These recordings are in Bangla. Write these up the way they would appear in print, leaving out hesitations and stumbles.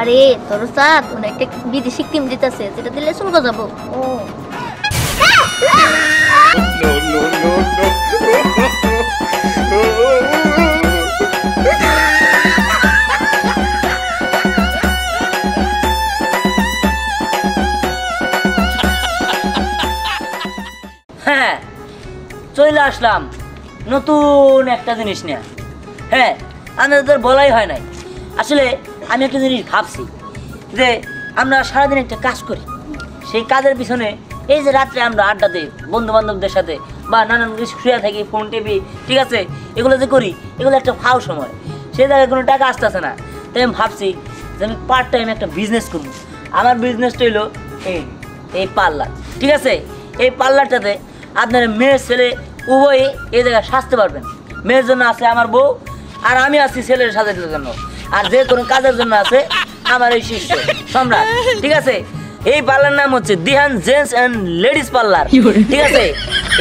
আরে তোর সাথ একটা বিদেশি ক্রিম দিতেছে, যেটা দিলে চুল গজাবো। ও হ্যাঁ, চলে আসলাম নতুন একটা জিনিস নিয়ে। হ্যাঁ, আমাদের বলাই হয় নাই। আসলে আমি একটা জিনিস ভাবছি যে আমরা সারাদিন একটা কাজ করি, সেই কাজের পিছনে এই যে রাত্রে আমরা আড্ডা দিই বন্ধু বান্ধবদের সাথে বা নানান কিছু শুয়ে থাকি, ফোন টিভি, ঠিক আছে, এগুলো যে করি এগুলো একটা ফাও সময়, সেই জায়গায় কোনো টাকা আসতেছে না। তাই আমি ভাবছি যে আমি পার্ট টাইম একটা বিজনেস করবো। আমার বিজনেসটা হইলো এই পার্লার, ঠিক আছে। এই পার্লারটাতে আপনারা মেয়ের ছেলে উভয়ই এই জায়গায় সাজতে পারবেন। মেয়ের জন্য আছে আমার বউ, আর আমি আছি ছেলের সাজানোর জন্য, আর যে কোনো কাজের জন্য আছে আমার এই শিষ্য সম্রাট, ঠিক আছে। এই পার্লার নাম হচ্ছে Dihan gents and ladies parlour, ঠিক আছে।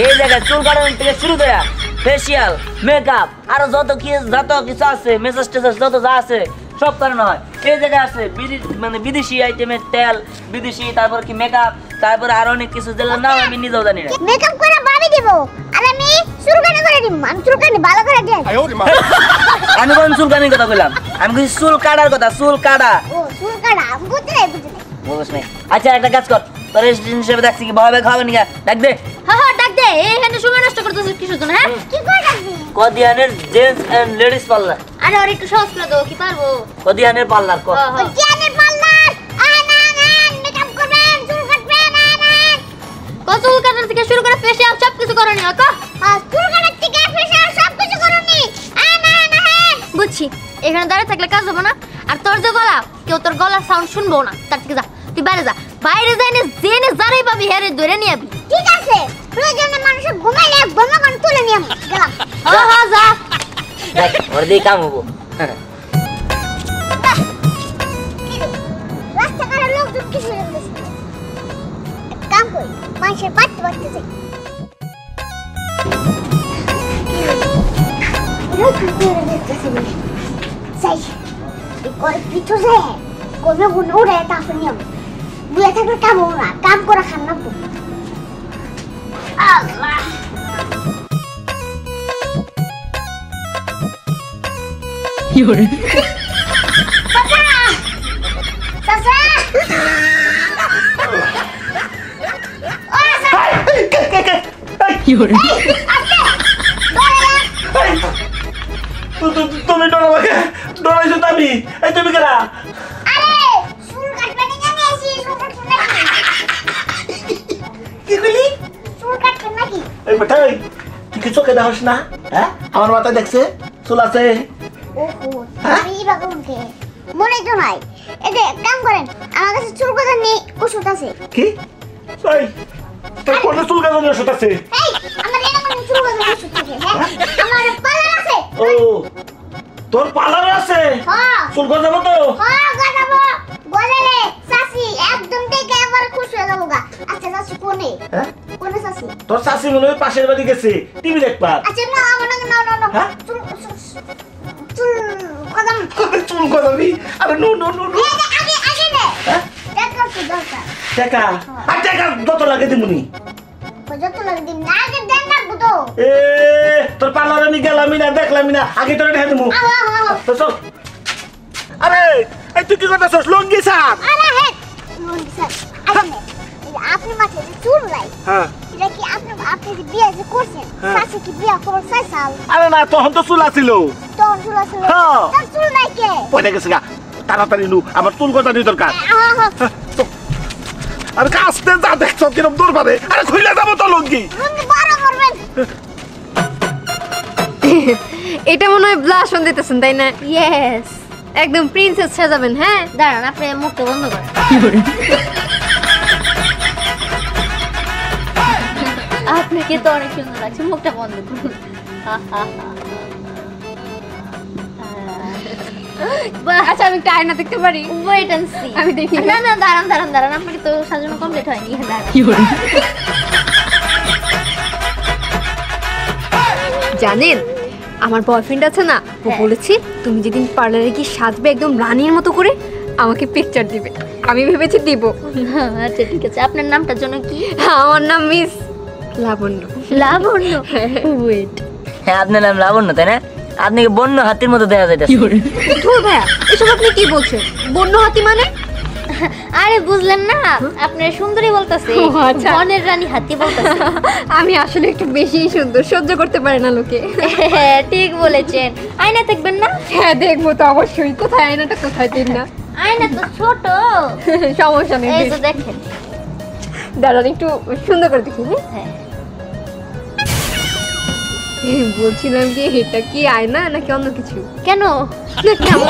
এই জায়গায় চুল কাটানো থেকে শুরু করে ফেসিয়াল, মেকআপ, আরো যত কিছু আছে, মেসেজ টেসেজ যত যা আছে সব করানো হয়। এই জায়গায় আছে মানে বিদেশি আইটেমের তেল, বিদেশি, তারপর কি মেকআপ, তারপরে আরো অনেক কিছু যেগুলো নাম আমি নিজেও জানি না। মেকআপ করে ভাবি দিব, আর আমি চুলকানি করে দিব। আমি চুলকানি ভালো করে দেই। আমি কোন চুলকানির কথা বললাম? আমি কিছু চুল কাটার কথা, চুল কাটা। ও চুল কাটা, বুঝতে নাই। বুঝছ নাই? আচ্ছা একটা কাজ কর, তোর রেস্টুরেন্ট হিসেবে দেখছি কি ভাবে খাওয়াবে নিকা, ডাক দে। হ্যাঁ হ্যাঁ ডাক দে, এখানে সময় নষ্ট করতেছিস কিসের জন্য? হ্যাঁ কি করে ডাকবি? কদিয়ানের জেন্টস এন্ড লেডিস পার্লার। আরে আর একটু সহজ করে দাও, কি পারবো? কদিয়ানের পার্লার কর। কদিয়ানের পার্লার, মেকআপ করবেন, চুল কাটবেন, চুল কাটার থেকে শুরু করে ফেসিয়াল সব কিছু করনি। চুল কাটার থেকে ফেসিয়াল সব কিছু করনি। বুঝছি, এখানে দাঁড়িয়ে থাকলে কাজ হবে না। আর তোর যে গলা, কেউ তোর গলার সাউন্ড শুনবো না। তার থেকে যা, তুই বাইরে যা। বাইরে যাইনে জেনে যারাই পাবি হেরে ধরে নিয়ে আবি। ঠিক আছে, প্রয়োজনে মানুষের ঘুমাইলে ঘুমাগান তুলে নিয়ে গেলাম। হ্যাঁ যা, দেখ ওর দিয়ে কাম হবো। রাস্তাঘাটের লোকজন কিছু জানতেছে না। কাম করি, মানুষের পাঠতে পাঠতে যাই। কাম করা খান না। আল্লাহ তুমি ডরাবাকে ডরাইছো তুমি। এই তুমি কেরা? আরে চুল কাটতে নিয়ে আসি। কি কইলি? চুল কাটতে নাকি? এই বেটাই তুই কি চোখে দেখছ না? হ্যাঁ আমার মাথা দেখছে চুল আছে। ওহো আমি বাগুনকে মনে তো নাই। এতে কাম করেন, আমার কাছে চুল কাটার নেই ওষুধ আছে। কি? এই তোর কোন চুল কাটার ওষুধ আছে? এই আমার এরকম চুল কাটার ওষুধ থাকে। হ্যাঁ আমার পার্লার আছে। ও তোর পার্লার আছে? হ্যাঁ চুল গজাবো তো? হ্যাঁ গজাবো। গজালে চাচি একদম দেখে আবার খুশি হয়ে যাবো গা। আচ্ছা চাচি কোনে? হ্যাঁ কোনে চাচি? তোর চাচি মনে হয় পাশের বাড়ি গেছে টিভি দেখবা। আচ্ছা না আমার না হ্যাঁ? চুল কদম চুল গজাবি? আরে নো নো নো নো। আগে নে। হ্যাঁ টাকা তো দরকার। টাকা? আর টাকা কত লাগে দিমুনি? যত লাগে দিন না, আগে দেন না বুতো। এ তোর পার্লারে আমি গেলামই না, দেখলামই না, আগে তোর ঢেকে দিমু। তো চল। আরে এই তুই কি করতেছস? লঙ্গি সাপ। আরে হে লঙ্গি সাপ। আরে আপনি মাথায় যে চুল নাই, হ্যাঁ এটা কি আপনি যে বিয়ে যে করছেন, চাচি কি বিয়ে করছে সাল? আরে না তখন তো চুল আছিল। তখন চুল আছিল? হ্যাঁ তার চুল নাই কে? পয়সা গেছে গা, তাড়াতাড়ি নু, আমার চুল গজানি দরকার। আরে কাস্তে যা দেখছ কিরম দূর পাবে। আরে খুইলা যাবো তো লঙ্গি। লঙ্গি বড় করবেন। এটা মনে হয় ব্লাশন দিতেছেন তাই না? ইয়েস, একদম প্রিন্সেস সাজাবেন। হ্যাঁ দাঁড়ান আপনি মুখটা বন্ধ করেন। আপনাকে তো অনেক সুন্দর লাগছে, মুখটা বন্ধ করুন। আচ্ছা আমি একটা আয়না দেখতে পারি? Wait and see. আমি দেখি। না না দাঁড়ান আপনাকে তো সাজানো কমপ্লিট হয়নি। জানেন আমার বয়ফ্রেন্ড আছে না, ও বলেছে তুমি যেদিন পার্লারে গিয়ে সাজবে একদম রানীর মতো করে, আমাকে পিকচার দিবে। আমি ভেবেছি দিব। আচ্ছা ঠিক আছে, আপনার নামটার জন্য কি? আমার নাম মিস লাবণ্য। লাবণ্য। ওয়েট, হ্যাঁ আপনার নাম লাবণ্য তাই না? আপনাকে বন্য হাতির মতো দেখা যাইতেছে। ধুর ভাইয়া, এসব আপনি কি বলছেন? বন্য হাতি মানে? আরে বুঝলেন না, আপনার সুন্দরী বলতেছে, ও, আচ্ছা। বনের রানী হাতি বলতেছে। আমি আসলে একটু বেশিই সুন্দর, সহ্য করতে পারে না লোকে। হ্যাঁ ঠিক বলেছেন। আয়না দেখবেন না? হ্যাঁ দেখবো তো অবশ্যই। কোথায় আয়নাটা, কোথায় দিন না? আয়না তো ছোট। সমস্যা নেই, এই যে দেখেন। দাঁড়ান একটু সুন্দর করে দেখি। হ্যাঁ বলছিলাম কি, এটা কি আয়না নাকি অন্য কিছু? কেন? না, কেমন?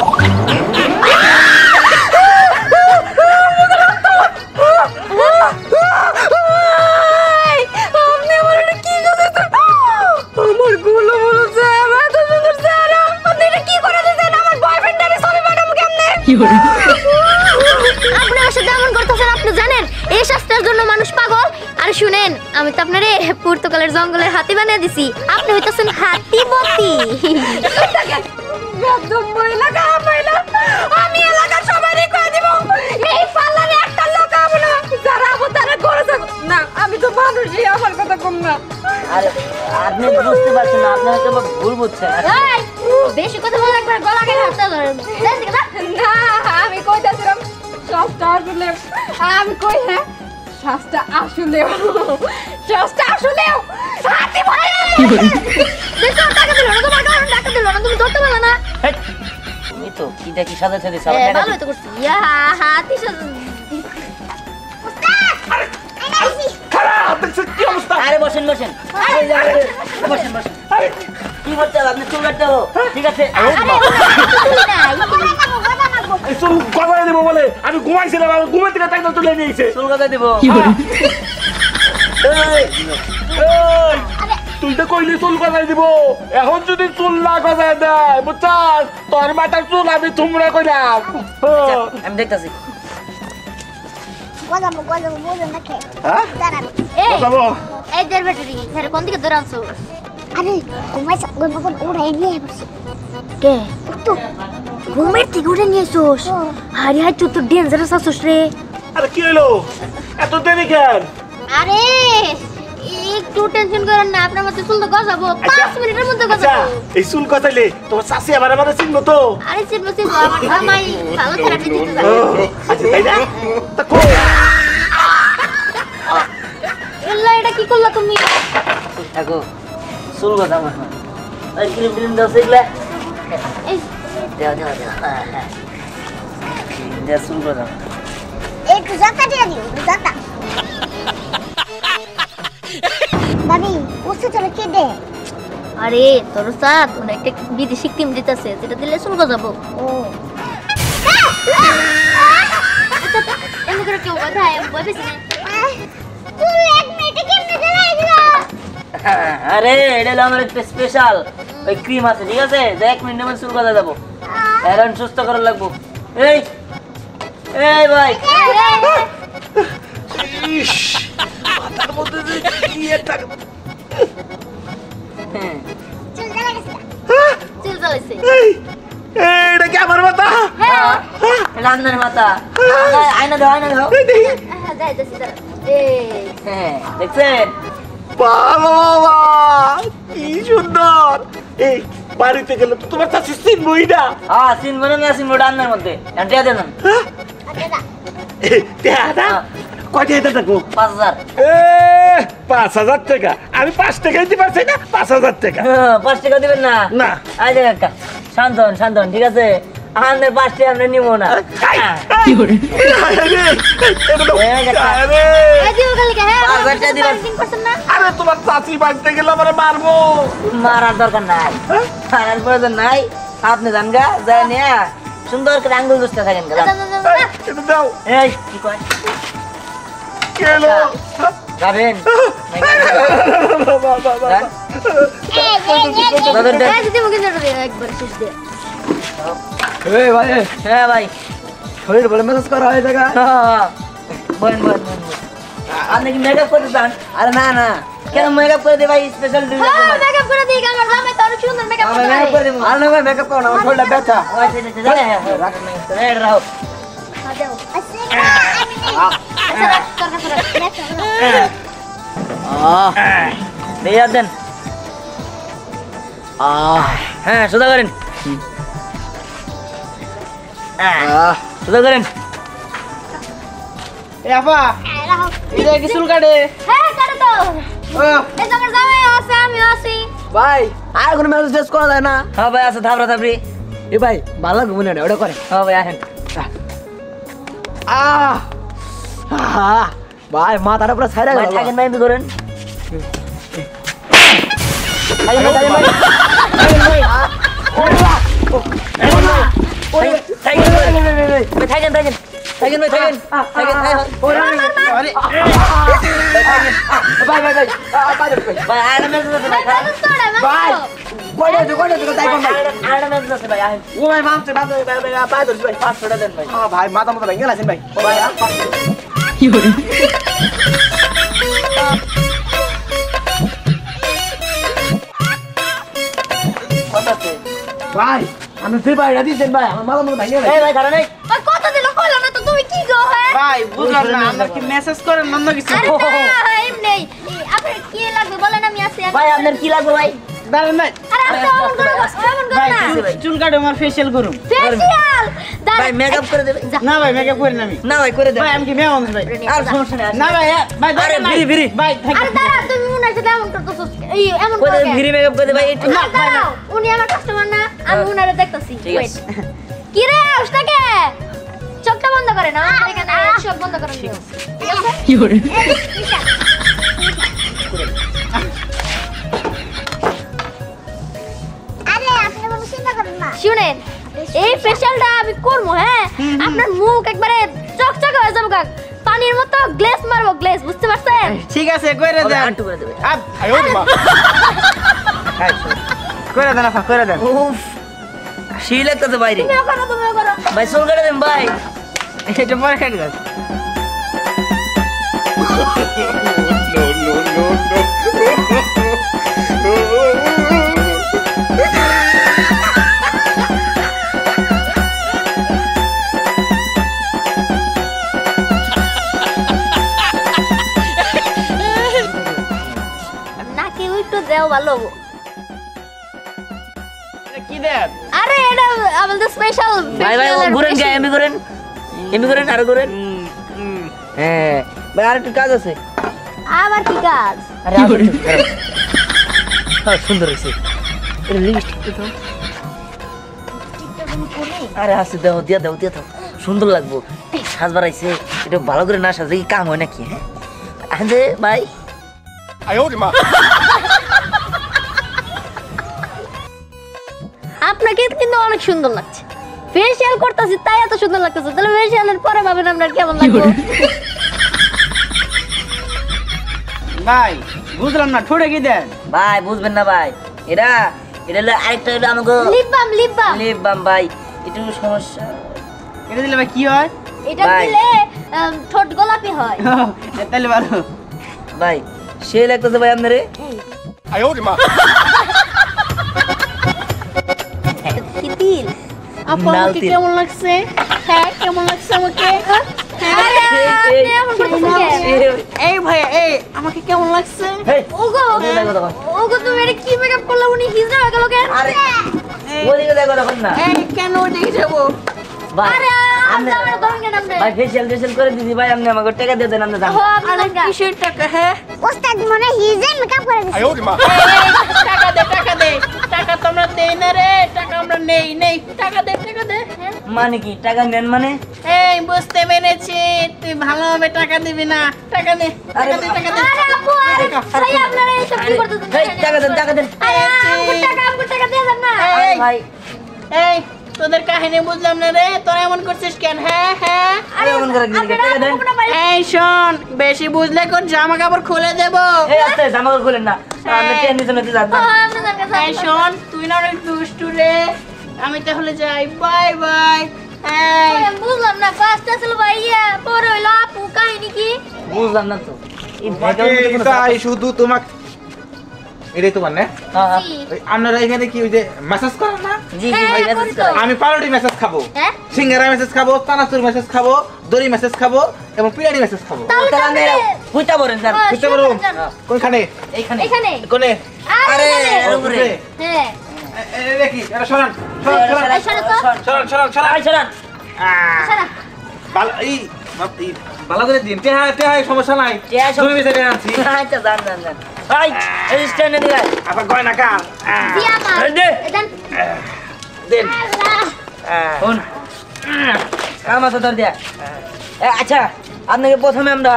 আপনি আমার এটা কি করেছেন? আমার গুলো বলেছে আমার এত সুন্দর চেহারা, আপনি এটা কি করে দিয়েছেন? আমার বয়ফ্রেন্ড আমি সরি ম্যাডাম কেমনে? আপনি আমার সাথে এমন করতেছেন, আপনি জানেন এই শাস্ত্রের জন্য মানুষ পাগল। আর শুনেন, আমি তো আপনারে পর্তুগালের জঙ্গলের হাতি বানিয়ে দিছি, আপনি হইতেছেন হাতিবতী। একদম মহিলা গা মহিলা, আমি এলাকার সবাইকে কয়ে দিব এই পার্লারে একটা লোক আবো না, যারা আবো তারা করে যাবো না। আমি তো মানুষই, আমার কথা কম না। আরে আপনি বুঝতে পারছেন না, আপনারা কেবল ভুল বুঝছেন। এই, বেশি কথা বলে একবার গলা কেটে হাতটা ধরেন। দেন দিকে দাও। না আমি কইতাছিলাম শ্বাসটা আসলে, আমি কই হ্যাঁ শ্বাসটা আসলেও, শ্বাসটা আসলেও হাতি বলে। দেখো টাকা দিল না, তোমার কারণে টাকা দিল না, তুমি ধরতে পারলে না। হেৎ, তুমি তো কিটা কি সাদা সাদা এ, ভালোই তো করছি। ইয়া হাতি খারাপ দেখছিস কি অবস্থা? আরে বসেন বসেন, বসেন বসেন। কি করতে হবে? আপনি চুল কাটতে হবে, ঠিক আছে? এই চুল গজায় দেবো বলে আমি ঘুমাইছিলাম, আমি ঘুমের থেকে টাইম তুলে নিয়েছে। চুল কথা দিব। এই, তুই তো কইলি চুল গজায় দিব, এখন যদি চুল না গজায় দেয় বুঝছাস, তোর মাথার চুল আমি তোমরা কইলাম। আচ্ছা, আমি দেখতাছি। গজাবো বুঝুন না খেয়ে হ্যাঁ দাঁড়ান। এই গজাবো? এই দের ব্যাটারি স্যার কোন দিকে ধরে আনছো? আরে ঘুমাইছ, ঘুমাইছ উড়াই নিয়ে বসে কে তো ঘুমের থেকে উড়ে নিয়ে এসোস? আরে হাই তুই তো ডেঞ্জারাস আছিস রে। আরে কি হলো এত দেরি কেন? আরে একটু টেনশন করেন না, আপনার মতো চুল তো গজাবো, 5 মিনিটের মধ্যে আচ্ছা গজাবো। এই চুল গজাইলে তোমার চাষি আমার আমাদের চিনবো তো? আরে চিনবো আমার জামাই ভালো থেরাপি দিতে ও, যাবে। আচ্ছা তাই না? তা কই? এল্লা এটা কি করলা তুমি? থাকো, চুল কথা আমার। ওই ক্রিম ট্রিম দাও সেগুলা। এই দেও দেও দেও। হ্যাঁ হ্যাঁ, দেও চুল কথা। একটু জাতা দিয়ে দিও, জাতা। ভাবি ওষুধ চলে কে দে? আরে তোর সাথ মানে একটা বিদেশি ক্রিম দিতেছে, যেটা দিলে চুল গজাবো। ও এমনি করে কেউ কথা বলবি না। চুল এক মিনিটে কেমনে জ্বালাই দিল? আরে এটা হলো আমার একটা স্পেশাল ওই ক্রিম আছে, ঠিক আছে? যে 1 মিনিটের মধ্যে চুল কথা যাবো, এখন সুস্থ করার লাগবো। এই এই ভাই, ইস, মাথার মধ্যে যে কি একটা হ্যাঁ, চুল জ্বালাই গেছে। চুল জ্বালাইছে। এই, এইটা কি আমার মাথা? হ্যাঁ এটা আপনার মাথা। আয়না দাও, আয়না দাও। যাই যাচ্ছি দাঁড়া। এই হ্যাঁ, দেখছেন? বাবা কি সুন্দর। এই বাড়িতে গেলে তো তোমার চাষি চিনবই না। হ্যাঁ, চিনবো না চিনবো, এটা আপনার মধ্যে। এটা দেন আচ্ছা দেয়া কয়টা এটা থাকবো? 5000। 5,000 টাকা? আমি 5 টাকা দিতে পারছি না, 5,000 টাকা 5 টাকা দিবেন না? না। আই দেন একটা। শান্ত হন, শান্ত হন, ঠিক আছে? আমাদের 5 টাকা আমরা নিবো না। কি করে? এই দিও কালকে। হ্যাঁ 5000 টাকা দিবেন। 3% না। আরে তোমার চাচি বাড়িতে গেলে আমার মারবো। মারার দরকার নাই, মারার প্রয়োজন নাই। আপনি যান গা, যাই নিয়ে সুন্দর করে আঙ্গুল দুষতে থাকেন গেলাম। এটা দাও। এই কি কয়? কি হলো? যাবেন? যান। এই যদি মুখে ধরে দে একবার শেষ দে। এই ভাই, হ্যাঁ ভাই, শরীর বলে মেসেজ করা হয়ে জায়গা। বলেন বলেন বলেন। আপনি কি মেকআপ করতে চান? আরে না না, কেন মেকআপ করে দিই ভাই? স্পেশাল ডিউটি আছে হ্যাঁ ভাই। মেকআপ করে দিই, আমার জামাই তো অনেক সুন্দর মেকআপ আমি করে মেকআপ করে দেয়। দেবো। আর না মেকআপ করো না, আমার শরীরটা ব্যথা। ও আচ্ছা আচ্ছা, রাখো। হাত দেন। হ্যাঁ সোজা করেন, সোজা করেন। এ আপা এটা কি চুল কাটে? হ্যাঁ কাটো তো। ও এই তোমার জামাই আছে, আমি আছি। ভাই আর কোনো মেসেজ টেস্ট করা যায় না? হ্যাঁ ভাই আছে, থাপড়া থাপড়ি। এ ভাই ভালো লাগবে না ওটা করে। হ্যাঁ ভাই আসেন। ভাই মাথাটা পুরো ছাইরা ভাই গেল। থাকেন ভাই, এমনি করেন। ভাই মাথা মতো ভেঙে গেছেন ভাই। ভাই আমি ফ্রি ফায়ার দিয়েছেন ভাই, আমার মাথা মতো ভেঙে গেছে। ওই কত দিল কইলো না তো, তুমি কি গো? হ্যাঁ ভাই বুঝলাম না, আমরা কি মেসেজ করেন না কিছু? আরে না এমনি। আপনার কি লাগবে বলেন, আমি আছি। ভাই আপনার কি লাগবে ভাই? দাঁড়ান ভাই, আরে আপনি এমন করে ভাই না। চুল কাটে আমার ফেশিয়াল করুন। ফেশিয়াল ভাই মেকআপ করে দেবে? না ভাই মেকআপ করেন আমি। না ভাই করে দেবে। ভাই আমি কি মেয়ে মানুষ ভাই? আর সমস্যা নেই। না ভাই ভাই আরে দাঁড়ান ফ্রি ফ্রি ভাই থাক। আরে দাঁড়া, তুমি উনার সাথে এমন করতেছস। এই এমন করে করে দেবে, ফ্রি মেকআপ করে দেবে ভাই। একটু আরে দাঁড়াও, উনি আমার কাস্টমার না, আমি উনারে দেখতাছি। ঠিক Wait. আছে। কি রে ওস্তাকে? চোখটা বন্ধ করে না, এখানে চোখ বন্ধ করে ঠিক আছে? কি করে? আরে আপনি কোনো চিন্তা করেন না। শুনেন, এই ফেশিয়ালটা আমি করবো, হ্যাঁ? আপনার মুখ একবারে চকচকে হয়ে যাবে, পানির মতো গ্লেজ মারবো, গ্লেজ, বুঝতে পারছেন? ঠিক আছে কইরা হবে, দেন। আন্টু করে দেবে। আপ কইরা দেন আপা কইরা দেন। উফ সেই লাগতেছে বাইরে। তুমিও করো, তুমিও করো। ভাই চুল কেটে দেন ভাই। এটা পরে কেটে দেন। নাকি একটু দেও ভালো হবো। এটা কি দেন? আরে এটা আমাদের স্পেশাল ভাই ভাই ও ঘুরেন কে? এমনি করেন, এমনি করেন, আরো করেন। হ্যাঁ ভাই আর একটু কাজ আছে। আবার কি কাজ? আরে আর একটু, হ্যাঁ সুন্দর হয়েছে। এটা লিপস্টিক তো। আরে আসছে, দাও দিয়া দাও, দিয়া দাও, সুন্দর লাগবো। সাজ বাড়াইছে, এটা ভালো করে না সাজলে কি কাম হয় নাকি? হ্যাঁ আরে ভাই আপনাকে কিন্তু অনেক সুন্দর লাগছে। ফেশিয়াল করতেছি তাই এত সুন্দর লাগতেছে। তাহলে ফেশিয়ালের পরে ভাবেন আপনার কেমন লাগবে। ভাই বুঝলাম না, ঠোঁটে কি দেন? ভাই বুঝবেন না ভাই, এটা এটা হলো আরেকটা হলো আমাকে lip balm, lip balm. Lip balm ভাই, একটু সমস্যা। এটা দিলে ভাই কি হয়? এটা ভাই। দিলে ঠোঁট গোলাপি হয়। তাহলে ভালো। ভাই সে লাগতেছে ভাই আপনারে। কি দিল? আপু নাও আমাকে তিল। কেমন লাগছে? হ্যাঁ কেমন লাগছে আমাকে? আরে আপনি এমন করতেছেন কেন? এই ভাই এই আমাকে কেমন লাগছে? হেই, ওগো ওদিকে দেখো তখন। ওগো তুমি এটা কি মেকআপ করলে, উনি হিজড়া হয়ে গেল কেন? আরে ওদিকে দেখো তখন না। এই কেন ওদিকে যাবো? ভাই আরে আপনি আমরা ধরেন কেন আপনি? ভাই ফেশিয়াল টেশিয়াল করে দিদি ভাই, আপনি আমাকে টাকা দিয়ে দেন, আপনি যান। ও আপনি আরে লাগা। কিসের টাকা? হ্যাঁ ওস্তাদ মনে হিজে মেকআপ করে দিছে। এই, টাকা দে টাকা দে, টাকা তো আমরা দেই না রে, টাকা আমরা নেই নেই, টাকা দে টাকা দে। হ্যাঁ? মানে কি টাকা নেন মানে? এই বুঝতে পেরেছি, তুই ভালোভাবে টাকা দিবি না, টাকা দে টাকা দে টাকা দে। আরে আপু আরে ভাই আপনারা এইসব কি করতেছেন? হেই, টাকা দেন, টাকা দেন। আরে আমগো টাকা দিয়ে দেন না। আরে ভাই এই তোদের কাহিনী বুঝলাম না রে, তোরা এমন করছিস কেন? হ্যাঁ হ্যাঁ আরে এমন করে দিদি টাকা দেন। এই শোন, বেশি বুঝলে কোন জামা কাপড় খুলে দেবো। এই আস্তে জামা কাপড় খুলেন না, আপনি টেনশন নিতে যান। এই শোন, তুই না অনেক দুষ্টু রে, আমি তাহলে যাই, বাই বাই। এই বুঝলাম না, ফার্স্ট আসলে ভাইয়া, পরে হইলো আপু, কাহিনী কি? বুঝলাম না তো এই ভাইটার মধ্যে কোনো তাই শুধু তোমাকে এটাই তোমার না? হ্যাঁ হ্যাঁ। জি। ওই আপনারা এখানে কি ওই যে ম্যাসেজ করেন না? জি জি ভাই মেসেজ করাই। আমি পাউরুটি ম্যাসেজ খাবো, হ্যাঁ? সিঙ্গারা ম্যাসেজ খাবো, চানাচুর ম্যাসেজ খাবো, দড়ি ম্যাসেজ খাবো এবং পিড়ানি ম্যাসেজ খাবো। তাহলে তাহলে আমরা তাহলে- বুঝতে পারেন স্যার। হ্যাঁ, বুঝতে শুরু পারো? করে যান। কোনখানে? এইখানে এখানে কোনে? আরে এখানে। এর উপরে। হ্যাঁ এটা কি? এটা সরান, সরান, সরান, এই সরো তো। সরান, সরান, সরান। আই সরান। সারা। ভালো করে দিন, টেহাই সমস্যা নাই। টেহাই তুমি বেঁচে আনছি। আচ্ছা জান জান জান। আই এই স্ট্যান্ডে দিলাই। আবার গয়না কার? জি আমার এই দে। এদান দেন। আল্লাহ ফোন আমার তো ধর দিয়া। আচ্ছা আপনাকে প্রথমে আমরা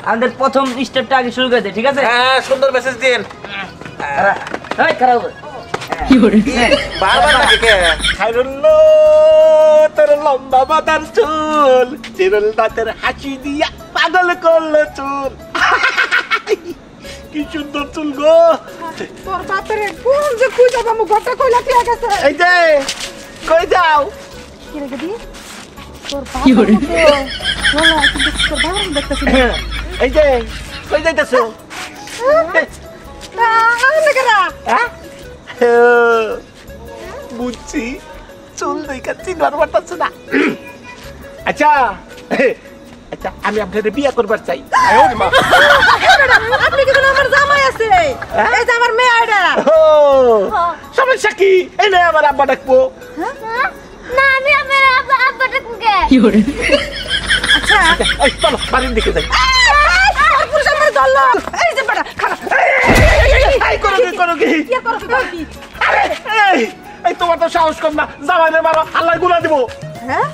আমাদের প্রথম স্টেপটা আগে শুরু করে দিই, ঠিক আছে? হ্যাঁ, সুন্দর মেসেজ দিন। খারাপ হবে। বারবার লাগে কে? খাইরুল্লো তোর লম্বা বাদার চুল চিরুল দাঁতের হাসি দিয়া পাগল করলো চুল কি সুন্দর চুল গো তোর বাপের কোন যে খুঁজে পাবো ঘরটা কইলা ঠিক আছে এই যে কই যাও কি রে গদি তোর বাপের বলা কিন্তু তোর বাবার দেখতেছিস এই যে কই যাইতেছো না লাগরা হ্যাঁ বুঝছি চুল দেখা চিনবার পারতাছে না আচ্ছা আচ্ছা আমি আপনাদের বিয়ে করবার চাই ওরে মা আপনি কি আমার জামাই আছে এই যে আমার মেয়ে আইডা ও সমস্যা কি এই নে আমার আব্বা ডাকবো হ্যাঁ? না আমি আমার আব্বা ডাকুকে আচ্ছা এই চলো বাড়ির দিকে যাই পুরুষ আমার দল এই যে বড় খারাপ এই করো কি কি করছ কি আরে এই এই তোমার তো সাহস কম না জামাইরে মারো আল্লাহ গুনাহ দিব হ্যাঁ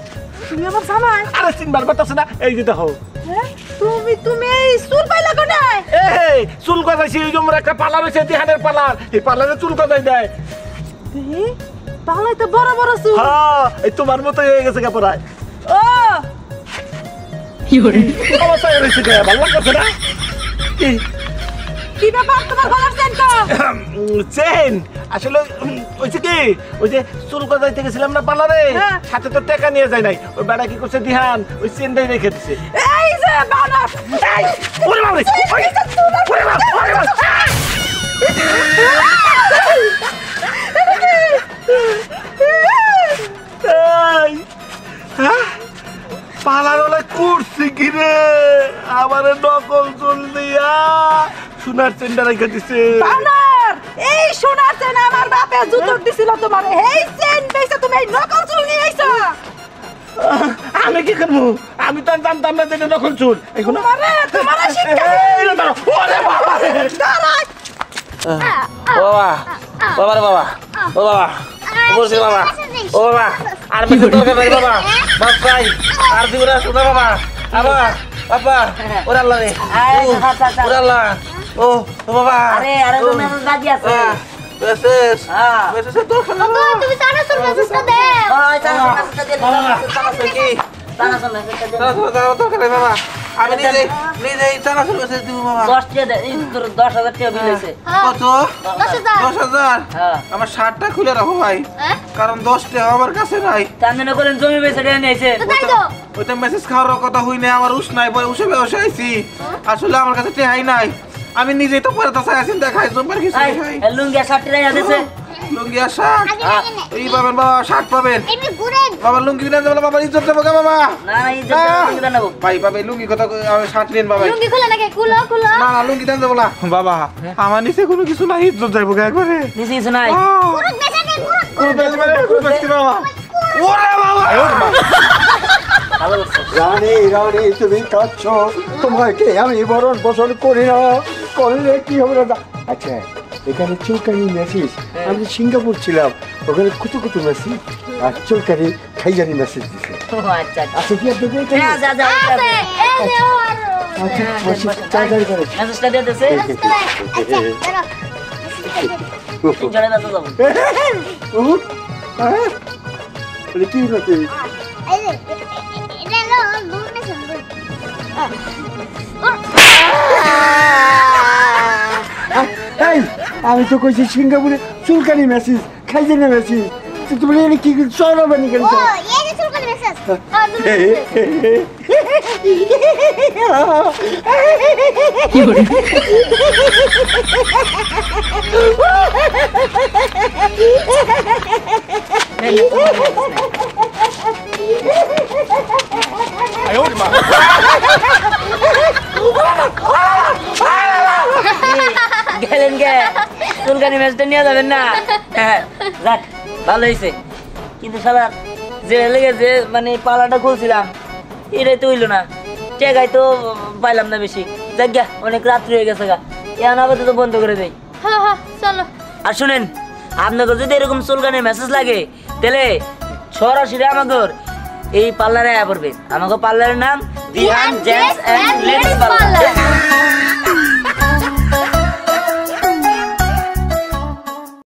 তুমি আমার জামাই আরে চিনবার পারতাছ না এই যে দেখো হ্যাঁ তুমি এই চুল পাইলা কোনে এই চুল গজাইছি ওই জমরা একটা পার্লার হইছে দিহানের পার্লার এই পার্লারে চুল গজাই দেয় দেখি তাহলে তো বড় বড় চুল হ্যাঁ এই তোমার মতো হয়ে গেছে কাপড়ায় ও অবস্থা রয়েছে কে ভালো লাগছে না কি কি ব্যাপার তোমার গলার চেন তো চেন আসলে ওইছে কি ওই যে চুল গজাইতে গেছিলাম না পার্লারে হ্যাঁ। সাথে তো টাকা নিয়ে যায় নাই ওই বেড়া কি করছে দিহান ওই চেনটাই রেখে দিছে এই যে বানর এই ওরে বাবা রে ওরে বাবা ওরে বাবা এই হ্যাঁ পালারওয়ালা করছে কি রে আমার নকল চুল দিয়া সোনার চেনটা রেখে দিছে বানর এই সোনার চেন আমার বাপে জুতোর দিছিল তোমার এই চেন বেচে তুমি এই নকল চুল নিয়ে আইছো আমি কি করবো আমি তো আর জানতাম না যে এটা নকল চুল এগুলো তোমারে শিক্ষা এই রে দাঁড়াও, ওরে বাবা রে। দাঁড়াই ও বাবা, বাবা রে বাবা, ও বাবা, ও বলছি বাবা, ও বাবা, আর মেসেজ দরকার নাই বাবা, বাপ ভাই, আর দিব না শোনা বাবা, বাবা, বাবা, ওরে আল্লাহ রে, ওরে আল্লাহ, ও বাবা, আরে আরে তো মেসেজ বাজি আছে। মেসেজ, হ্যাঁ। মেসেজের দরকার নাই ওগো তুমি জানো চুল মেসেজটা দে ওই চানা মেসেজটা দিয়ে কি? চানা মেসেজটা দিয়ে দরকার নাই বাবা, আমি নিজেই চানাচুর মেসেজ দিব বাবা। 10 টাকা দে, এই তোর 10,000 টাকা বিল হইছে। কত? 10,000 10,000? হ্যাঁ। আমার শার্টটা খুলে রাখো ভাই, হ্যাঁ কারণ 10 টাকা আমার কাছে নাই। তান্দনে করেন জমি বেচে দিয়ে নিয়েছে। তো তাই তো ওইটা মেসেজ খাওয়ার কথা হই না, আমার উস নাই, পরে উসে বসাইছি। আসলে আমার কাছে টেহাই নাই, আমি নিজেই তো পরে তাছাড়া আছি দেখাই জম্বার কিছু এই দেখাই। লুঙ্গি আর শার্ট রাইয়া দিছে। লুঙ্গি আর শার্ট আগে আগে নে এই পাবেন বাবা, শার্ট পাবেন এমনি ঘুরেন বাবা, লুঙ্গি কিনে দেবো বাবা, ইজ্জত দেবো কে বাবা? না না এই যে লুঙ্গি দেন নেবো। ভাই বাবা লুঙ্গি কথা আমি শার্ট নিন বাবা। লুঙ্গি খোলা নাকি খুলো খুলো না না লুঙ্গি দেন দেবো না বাবা, আমার নিচে কোনো কিছু নাই, ইজ্জত যাইবো কে একবারে। নিচে কিছু নাই। পুরো বেচে নে পুরো কোনো বেশ মানে কোনো বেশ কি বাবা, ওরে বাবা, ভালো লাগছে। রানী রানী তুমি কাঁদছ, তোমাকে আমি বরণ পোষণ করি না, করলে কি হবে দাদা? আচ্ছা এখানে চুলকানি মেসেজ, আমি সিঙ্গাপুর ছিলাম, ওখানে কুতু কুতু মেসেজ আর চুলকানি খাইজানি মেসেজ দিছে। ও আচ্ছা আচ্ছা। আচ্ছা কি আপনাকে হ্যাঁ যা যা। আছে এই যে ওর আচ্ছা বসে চার্জার করে মেসেজটা দিয়ে দিছে। আচ্ছা বেরো তিনজনে বেচে যাবো। কি নাকি এই যে এটা হলো লুঙ্গি মেসেজ এই আমি তো কইছি সিঙ্গাপুরে চুলকানি মেসেজ খাইজানি মেসেজ, তুমি কি চলো বানি ও গেছো? এই যে চুল মেসেজ গেলেন গে চুলকানি ম্যাচটা নিয়ে যাবেন না? হ্যাঁ যাক ভালো হয়েছে, কিন্তু শালা যে লেগে যে মানে পালাটা খুলছিলাম এটাই তো হইলো না, টেকাই তো পাইলাম না বেশি। যাক গা অনেক রাত্রি হয়ে গেছে গা, এখন আপাতত বন্ধ করে দেই। হ্যাঁ হ্যাঁ চলো। আর শুনেন, আপনাদের যদি এরকম চুলকানির মেসেজ লাগে তাহলে সরাসরি আমাদের এই পার্লারে আয়া পড়বে। আমাকে পার্লারের নাম Dihan gents and ladies parlour.